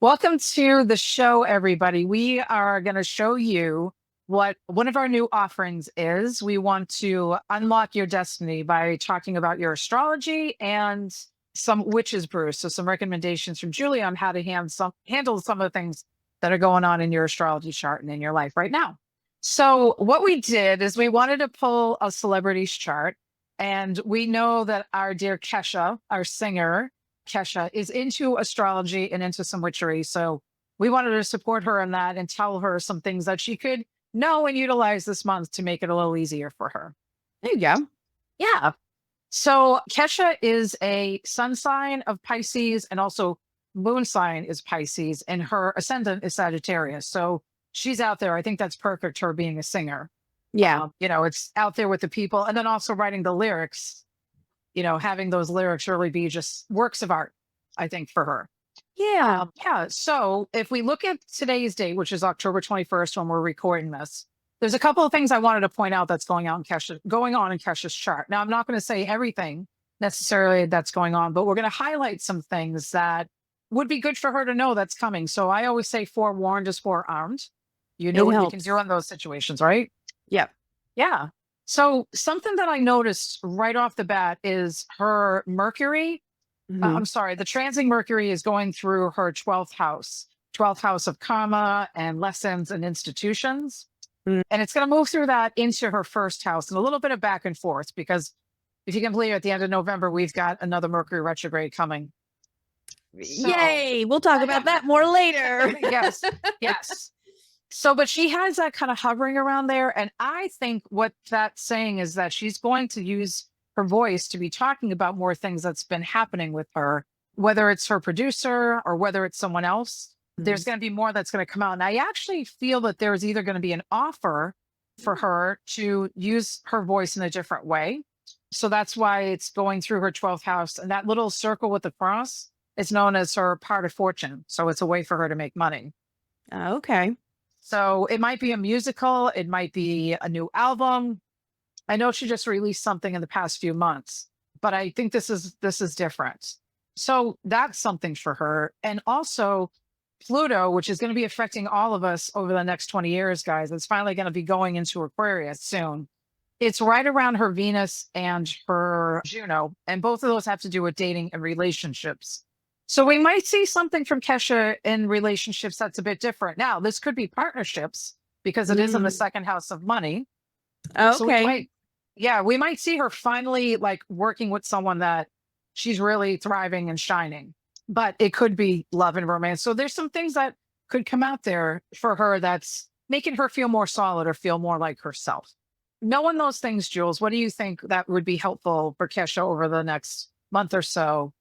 Welcome to the show, everybody. We are going to show you what one of our new offerings is. We want to unlock your destiny by talking about your astrology and some witches brew. So, some recommendations from Julie on how to handle some of the things that are going on in your astrology chart and in your life right now. So, what we did is we wanted to pull a celebrities chart, and we know that our dear Kesha, our singer, Kesha is into astrology and into some witchery. So we wanted to support her in that and tell her some things that she could know and utilize this month to make it a little easier for her. There you go. Yeah. So Kesha is a sun sign of Pisces and also moon sign is Pisces, and her ascendant is Sagittarius. So she's out there. I think that's perfect, her being a singer. Yeah. It's out there with the people and then also writing the lyrics, having those lyrics really be just works of art, I think, for her. Yeah. Yeah. So if we look at today's date, which is October 21st, when we're recording this, there's a couple of things I wanted to point out that's going on in Kesha's chart. Now, I'm not going to say everything necessarily that's going on, but we're going to highlight some things that would be good for her to know that's coming. So I always say forewarned is forearmed. You know It what you can do helps. in those situations, right? Yep. Yeah. So something that I noticed right off the bat is her Mercury. Hmm. I'm sorry, the transing Mercury is going through her 12th house of karma and lessons and institutions. Mm. And it's going to move through that into her first house and a little bit of back and forth because if you can believe at the end of November, we've got another Mercury retrograde coming. So, Yay. We'll talk about that more later. yes, yes. So, but she has that kind of hovering around there. And I think what that's saying is that she's going to use her voice to be talking about more things that's been happening with her, whether it's her producer or whether it's someone else. There's Mhm. going to be more that's going to come out. And I actually feel that there's either going to be an offer for her to use her voice in a different way. So that's why it's going through her 12th house. And that little circle with the cross is known as her part of fortune. So it's a way for her to make money. Okay. So it might be a musical, it might be a new album. I know she just released something in the past few months, but I think this is different. So that's something for her. And also Pluto, which is going to be affecting all of us over the next 20 years, guys. It's finally going to be going into Aquarius soon. It's right around her Venus and her Juno, and both of those have to do with dating and relationships. So we might see something from Kesha in relationships that's a bit different. Now, this could be partnerships because it is in the Mm. second house of money. So we Okay. might, yeah, we might see her finally like working with someone that she's really thriving and shining. But it could be love and romance. So there's some things that could come out there for her that's making her feel more solid or feel more like herself. Knowing those things, Jules, what do you think that would be helpful for Kesha over the next month or so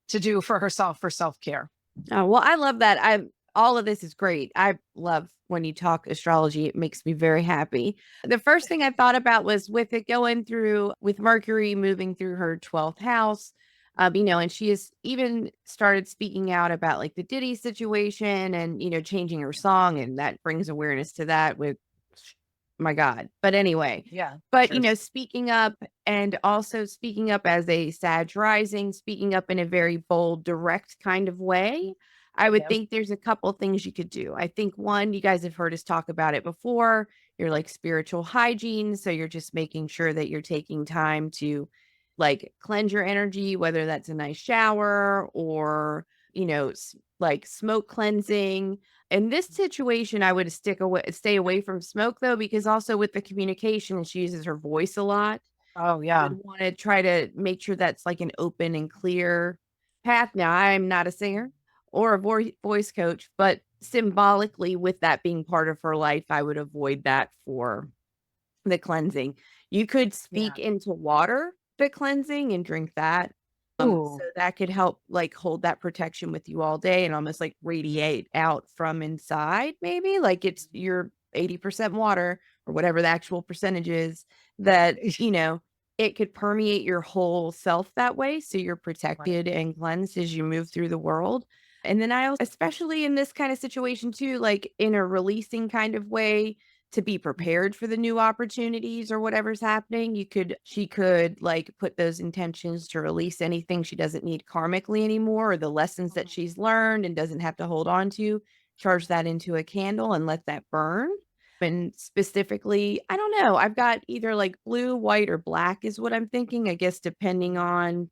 to do for herself for self care? Oh, well, I love that. All of this is great. I love when you talk astrology. It makes me very happy. The first thing I thought about was with it going through with Mercury moving through her 12th house. And she has even started speaking out about like the Diddy situation and changing her song, and that brings awareness to that with my God. But anyway, Yeah, but sure. speaking up and also speaking up as a Sag rising, speaking up in a very bold, direct kind of way. I would Yep. think there's a couple things you could do. I think one, you guys have heard us talk about it before. You're like spiritual hygiene. So you're just making sure that you're taking time to like cleanse your energy, whether that's a nice shower or, like smoke cleansing. In this situation, I would stay away from smoke though, because also with the communication, she uses her voice a lot. Oh, I yeah. would want to try to make sure that's like an open and clear path. Now, I'm not a singer or a voice coach, but symbolically, with that being part of her life, I would avoid that for the cleansing. You could Yeah. speak into water, the cleansing, and drink that. So Ooh. that could help like hold that protection with you all day and almost like radiate out from inside, maybe like it's your 80% water or whatever the actual percentage is that, it could permeate your whole self that way. So you're Right. protected and cleansed as you move through the world. And then I also, especially in this kind of situation too, like in a releasing kind of way, to be prepared for the new opportunities or whatever's happening. She could like put those intentions to release anything she doesn't need karmically anymore, or the lessons that Mhm. she's learned and doesn't have to hold on to, charge that into a candle and let that burn. And specifically, I don't know, I've got either like blue, white, or black is what I'm thinking, I guess, depending Mhm. on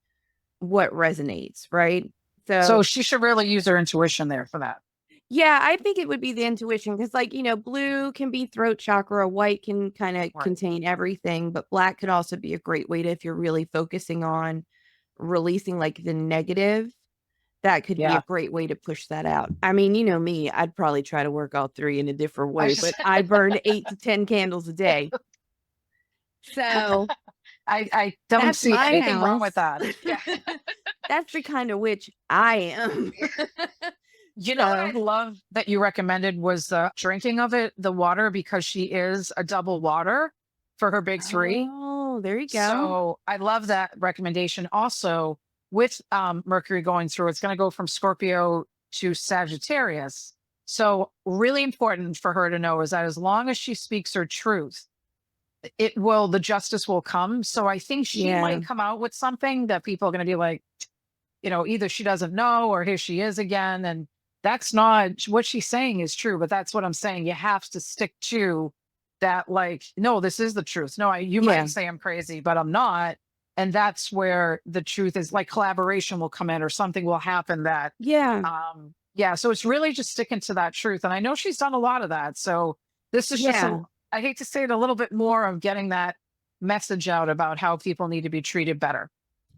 what resonates, right? So So she should really use her intuition there for that. yeah, I think it would be the intuition because, like, blue can be throat chakra, white can kind of Right. contain everything, but black could also be a great way to, if you're really focusing on releasing like the negative, that could be a Yeah. great way to push that out. I mean, you know me, I'd probably try to work all three in a different I way, just but I burn 8 to 10 candles a day. So I don't that's see my anything wrong with house. that. Yeah. That's the kind of witch I am. You know what I So, love that you recommended was the drinking of it, the water, because she is a double water for her big three. oh, there you go. So I love that recommendation. Also, with Mercury going through, it's going to go from Scorpio to Sagittarius. So, really important for her to know is that as long as she speaks her truth, the justice will come. So, I think she Yeah. might come out with something that people are going to be like, either she doesn't know or here she is again. And that's not what she's saying is true, but that's what I'm saying. You have to stick to that, like, no, this is the truth. No, you Yeah. might say I'm crazy, but I'm not. And that's where the truth is, like collaboration will come in or something will happen that, Yeah. yeah. So it's really just sticking to that truth. And I know she's done a lot of that. So this is just Yeah. I hate to say it, a little bit more of getting that message out about how people need to be treated better.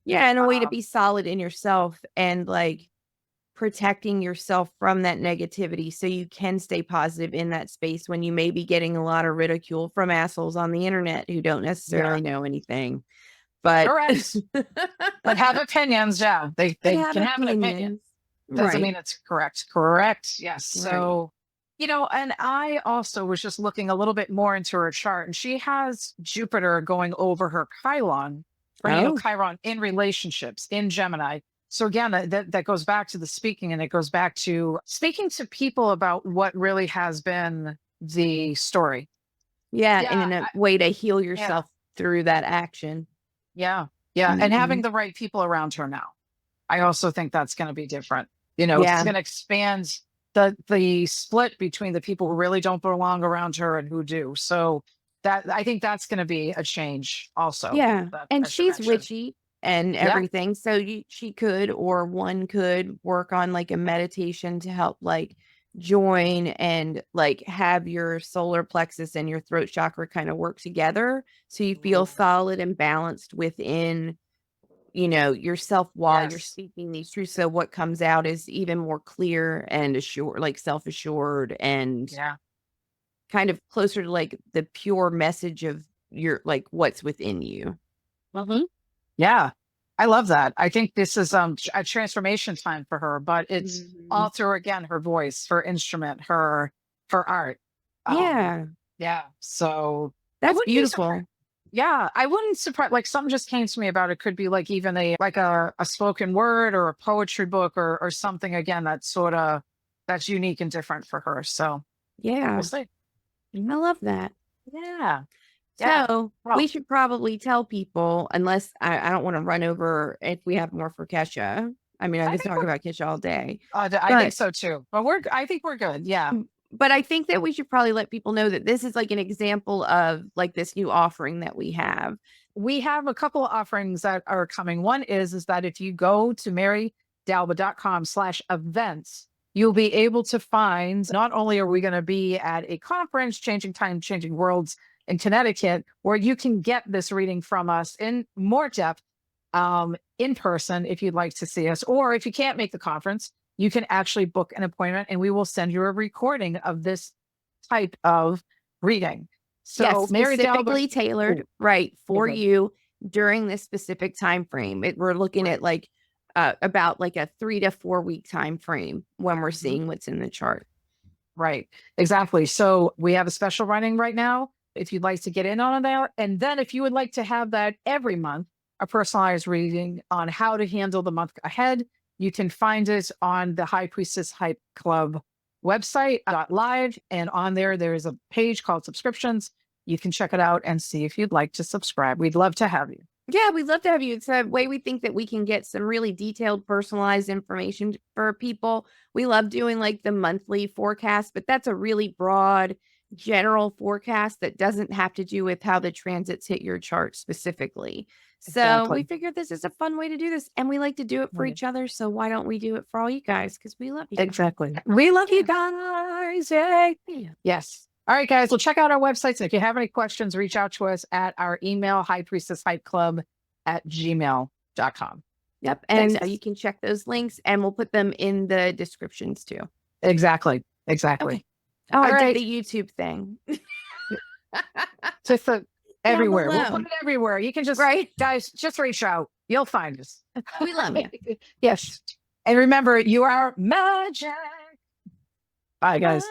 Yeah, and a way to Um, be solid in yourself and like protecting yourself from that negativity so you can stay positive in that space when you may be getting a lot of ridicule from assholes on the internet who don't yeah, necessarily know anything. But correct. But have opinions, yeah. but They have can have an opinion. opinions. Doesn't Right. mean it's correct. Correct. Yes. Right. So, and I also was just looking a little bit more into her chart, and she has Jupiter going over her Chiron, or Oh, Chiron in relationships in Gemini. So again, that goes back to the speaking, and it goes back to speaking to people about what really has been the story. yeah, and Yeah. in a way to heal Yeah. yourself through that action. Yeah. Yeah. And having Mhm. the right people around her now. I also think that's going to be different. It's Yeah. going to expand the split between the people who really don't belong around her and who do. So that I think that's going to be a change also Yeah, that and I should she's mention. witchy and Yeah. everything, so she could, or one could work on like a meditation to help like join and like have your solar plexus and your throat chakra kind of work together so you feel Mhm. solid and balanced within, yourself while you're Yes. speaking these truths. So what comes out is even more clear and assured, like self-assured and Yeah. kind of closer to like the pure message of your like what's within you. Mhm. Yeah. I love that. I think this is a transformation time for her, but it's all Mhm. through again her voice, her instrument, her art. Um, Yeah, yeah. So I that's wouldn't be surprised. beautiful. Yeah, I wouldn't surprise. Like something just came to me about it. Could be like even a spoken word or a poetry book or something again that's unique and different for her. So we'll Yeah, see. I Mhm. love that. Yeah, yeah. So we Well, should probably tell people, unless I don't want to run over if we have more for Kesha. I mean, I I could think talk we're. about Kesha all day, I think but so too. But I think we're good. Yeah. I think that we should probably let people know that this is like an example of like this new offering that we have. We have a couple of offerings that are coming. One is that if you go to marydalba.com/events, you'll be able to find not only are we going to be at a conference, Changing Time, Changing Worlds in Connecticut, where you can get this reading from us in more depth in person if you'd like to see us, or if you can't make the conference, you can actually book an appointment and we will send you a recording of this type of reading. Yes, So Mary Dalba. specifically tailored, Oh, right, okay, for good. you during this specific time frame. We're looking Right. at like about like a 3 to 4 week time frame when we're Mhm. seeing what's in the chart. Right. Exactly. So we have a special running right now. If you'd like to get in on that. And then if you would like to have that every month, a personalized reading on how to handle the month ahead, you can find it on the High Priestess Hype Club website.live. And on there is a page called subscriptions. You can check it out and see if you'd like to subscribe. We'd love to have you. Yeah, we'd love to have you. It's a way we think that we can get some really detailed, personalized information for people. We love doing like the monthly forecast, but that's a really broad, general forecast that doesn't have to do with how the transits hit your chart specifically. So we Exactly. figured this is a fun way to do this, and we like to do it for Right. each other. So why don't we do it for all you guys? Because we love you. Exactly. We love you guys. Yay. Yeah. Yes. All right, guys. Well, check out our websites. And if you have any questions, reach out to us at our email, highpriestesshypeclub@gmail.com. Yep. And Thanks. you can check those links, and we'll put them in the descriptions too. Exactly. Exactly. Okay. Oh, All I right. did the YouTube thing. Just everywhere. We'll below. put it everywhere. You can just, Right. guys, just reach out. You'll find us. We love you. Yes. And remember, you are magic. Bye, guys. Bye.